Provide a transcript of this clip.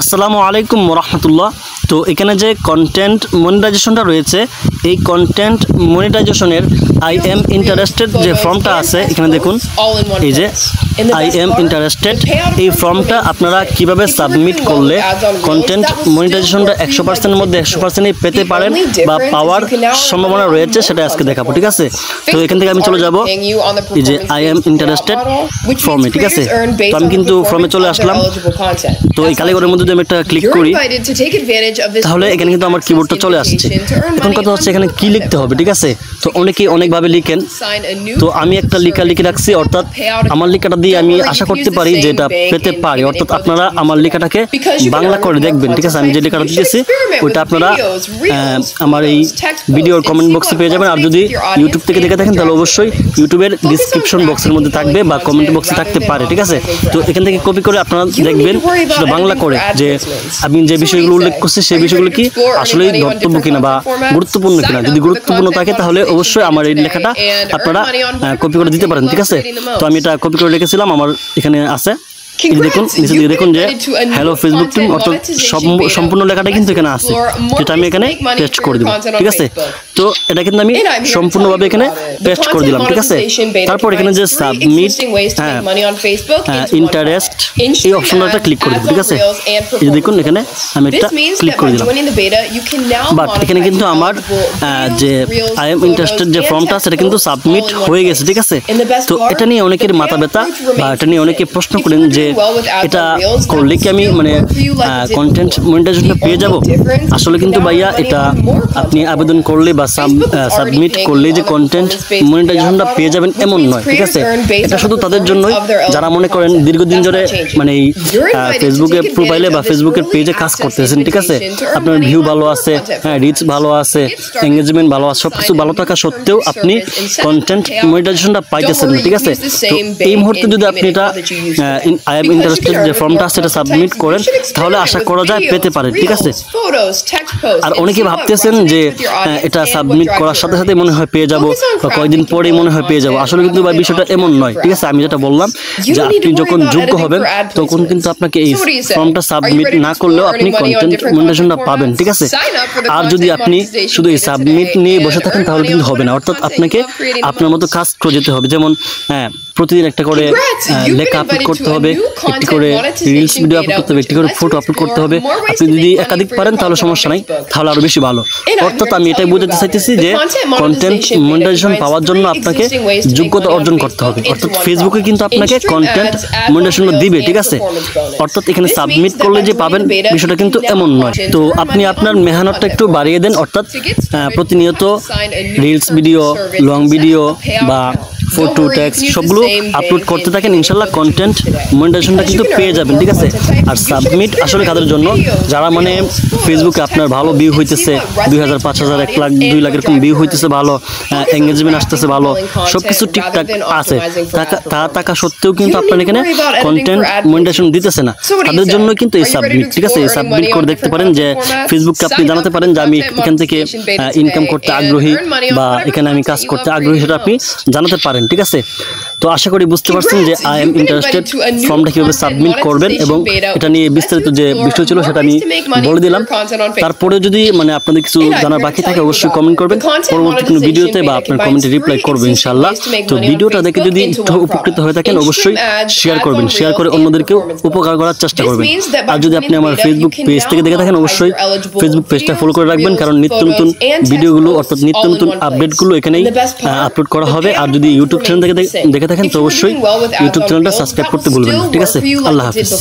আসসালামু আলাইকুম ওরহমতুল্লাহ। তো এখানে যে কন্টেন্ট মনিটাইজেশনটা রয়েছে, এই কন্টেন্ট মনিটাইজেশনের আই এম ইন্টারেস্টেড যে ফর্মটা আছে, এখানে দেখুন এই যে আই এম ইন্টারেস্টেড, এই ফর্মটা আপনারা কিভাবে সাবমিট করলে কন্টেন্ট মনিটাইজেশনটা 100%-এর মধ্যে 100%-ই পেতে পারেন বা পাওয়ার সম্ভাবনা রয়েছে, সেটা আজকে দেখাবো। ঠিক আছে, তো এখান থেকে আমি চলে যাব এই যে আই এম ইন্টারেস্টেড ফর্মে। ঠিক আছে, তো আমি কিন্তু ফর্মে চলে আসলাম। তো এই কালিগরের মধ্যে যদি আমি একটা ক্লিক করি, তাহলে এখানে কিন্তু আমার কিবোর্ডটা চলে আসছে। এখন কথা হচ্ছে এখানে কি লিখতে হবে। ঠিক আছে, তো অনেকেই অনেকভাবে লিখেন, তো আমি একটা লেখা লিখে রাখছি, অর্থাৎ আমার লেখাটা দিয়ে আমি আশা করতে পারি যে এটা পেতে পারি। অর্থাৎ আপনারা আমার লেখাটাকে বাংলা করে দেখবেন। ঠিক আছে, আমি যে লেখাটা দিয়েছি ওইটা আপনারা আমার এই ভিডিওর কমেন্ট বক্সে পেয়ে যাবেন। আর যদি ইউটিউব থেকে দেখে থাকেন তাহলে অবশ্যই ইউটিউবের ডিসক্রিপশন বক্সের মধ্যে থাকবে বা কমেন্ট বক্সে থাকতে পারে। ঠিক আছে, তো এখান থেকে কপি করে আপনারা দেখবেন সেটা বাংলা করে, যে আমি যে বিষয়গুলো উল্লেখ করছি সেই বিষয়গুলো কি আসলেই ধর্তব্য কিনা বা গুরুত্বপূর্ণ কিনা। যদি গুরুত্বপূর্ণ থাকে তাহলে অবশ্যই আমার এই লেখাটা আপনারা কপি করে দিতে পারেন। ঠিক আছে, তো আমি এটা কপি করে রেখেছিলাম, আমার এখানে আছে। দেখুন নিচে দিকে দেখুন যে হ্যালো ফেসবুক টিম, অর্থাৎ সম্পূর্ণ লেখাটা কিন্তু এখানে আছে, যেটা আমি এখানে পেস্ট করে দিব। ঠিক আছে, তো এটা কিন্তু আমি সম্পূর্ণভাবে এখানে পেস্ট করে দিলাম। ঠিক আছে, তারপর এখানে যে সাবমিট ইন্টারেস্ট এই অপশনটা ক্লিক করে দেব। ঠিক আছে, এই দেখুন এখানে আমি এটা ক্লিক করে দিলাম। বাট এখানে কিন্তু আমার যে আই এম ইন্টারেস্টেড যে ফর্মটা সেটা কিন্তু সাবমিট হয়ে গেছে। ঠিক আছে, তো এটা নিয়ে অনেকের মাথা ব্যথা বা এটা নিয়ে অনেকে প্রশ্ন করেন যে এটা করলে কি আমি মানে কন্টেন্ট মনিটাইজেশনটা পেয়ে যাব। আসলে কিন্তু ভাইয়া এটা আপনি আবেদন করলে বা সাবমিট করলে যে কন্টেন্ট মনিটাইজেশনটা পেয়ে যাবেন এমন নয়। ঠিক আছে, এটা শুধু তাদের জন্যই যারা মনে করেন দীর্ঘদিন ধরে মানে এই ফেসবুকে প্রোফাইলে বা ফেসবুকের পেজে কাজ করতেছেন। ঠিক আছে, আপনার ভিউ ভালো আছে, হ্যাঁ রিচ ভালো আছে, এঙ্গেজমেন্ট ভালো আছে, সবকিছু ভালো থাকা সত্ত্বেও আপনি কন্টেন্ট মনিটাইজেশনটা পাইতেছেন না। ঠিক আছে, তো এই মুহূর্তে যদি আপনি এটা আই এম ইন্টারেস্টেড যে ফর্মটা আছে এটা সাবমিট করেন, তাহলে আশা করা যায় পেতে পারেন। ঠিক আছে, আর অনেকে ভাবতেছেন যে এটা সাবমিট করার সাথে সাথে মনে হয় পেয়ে যাব বা কয়েকদিন পরে মনে হয় পেয়ে যাব। আসলে কিন্তু ভাই বিষয়টা এমন নয়। ঠিক আছে, আমি যেটা বললাম যে আপনি যখন যোগ্য হবেন তখন কিন্তু আপনাকে এই ফর্মটা সাবমিট না করলেও আপনি কন্টেন্ট মনিটাইজেশনটা পাবেন। ঠিক আছে, আর যদি আপনি শুধু এই সাবমিট নিয়ে বসে থাকেন তাহলে কিন্তু হবে না। অর্থাৎ আপনাকে আপনার মতো কাজ করে যেতে হবে। যেমন প্রতিদিন একটা করে লেখা আপলোড করতে হবে, একটি করে রিলস ভিডিও আপলোড করতে হবে, একটি করে ফটো আপলোড করতে হবে। আপনি যদি একাধিক পারেন তাহলে সমস্যা নাই, তাহলে আরো বেশি ভালো। অর্থাৎ আমি এটাই বোঝাতে চাইতেছি যে কন্টেন্ট মনিটাইজেশন পাওয়ার জন্য আপনাকে যোগ্যতা অর্জন করতে হবে। অর্থাৎ ফেসবুকে কিন্তু আপনাকে কন্টেন্ট মনিটাইজেশন দিবে। ঠিক আছে, অর্থাৎ এখানে সাবমিট করলে যে পাবেন বিষয়টা কিন্তু এমন নয়। তো আপনি আপনার মেহনতটা একটু বাড়িয়ে দেন, অর্থাৎ প্রতিনিয়ত রিলস ভিডিও, লং ভিডিও বা ফটো টেক্সট সবগুলো আপলোড করতে থাকেন, ইনশাল্লাহ কন্টেন্ট মনিটাইজেশনটা কিন্তু পেয়ে যাবেন। ঠিক আছে, আর সাবমিট আসলে কাদের জন্য, যারা মানে ফেসবুকে আপনার ভালো ভিউ হইতেছে, 2000, 5000, 1 লাখ, 2 লাখ এরকম ভিউ হইতেছে, ভালো এঙ্গেজমেন্ট আসতেছে, ভালো সবকিছু ঠিকঠাক আছে, তা থাকা সত্ত্বেও কিন্তু আপনার এখানে কন্টেন্ট মনিটাইজেশন দিতেছে না, তাদের জন্য কিন্তু এই সাবমিট। ঠিক আছে, এই সাবমিট করে দেখতে পারেন যে ফেসবুককে আপনি জানাতে পারেন যে আমি এখান থেকে ইনকাম করতে আগ্রহী বা এখানে আমি কাজ করতে আগ্রহী, সেটা আপনি জানাতে পারেন। ঠিক আছে, তো আশা করি বুঝতে পারছেন যে আই এম ইন্টারেস্টেড ফর্মটা কিভাবে সাবমিট করবেন, এবং এটা নিয়ে বিস্তারিত যে বিষয় ছিল সেটা আমি বলে দিলাম। তারপরে যদি মানে আপনাদের কিছু জানার বাকি থাকে অবশ্যই কমেন্ট করবেন, পরবর্তী কোনো ভিডিওতে বা আপনার কমেন্টে রিপ্লাই করবো ইনশাল্লাহ। তো ভিডিওটা দেখে যদি একটু উপকৃত হয়ে থাকেন অবশ্যই শেয়ার করবেন, শেয়ার করে অন্যদেরকেও উপকার করার চেষ্টা করবেন। আর যদি আপনি আমার ফেসবুক পেজ থেকে দেখে থাকেন অবশ্যই ফেসবুক পেজটা ফলো করে রাখবেন, কারণ নিত্য নতুন ভিডিওগুলো অর্থাৎ নিত্য নতুন আপডেটগুলো এখানেই আপলোড করা হবে। আর যদি ইউটিউব চ্যানেল থেকে দেখে থাকেন তো অবশ্যই ইউটিউব চ্যানেলটা সাবস্ক্রাইব করতে ভুলবেন না। ঠিক আছে, আল্লাহ হাফিজ।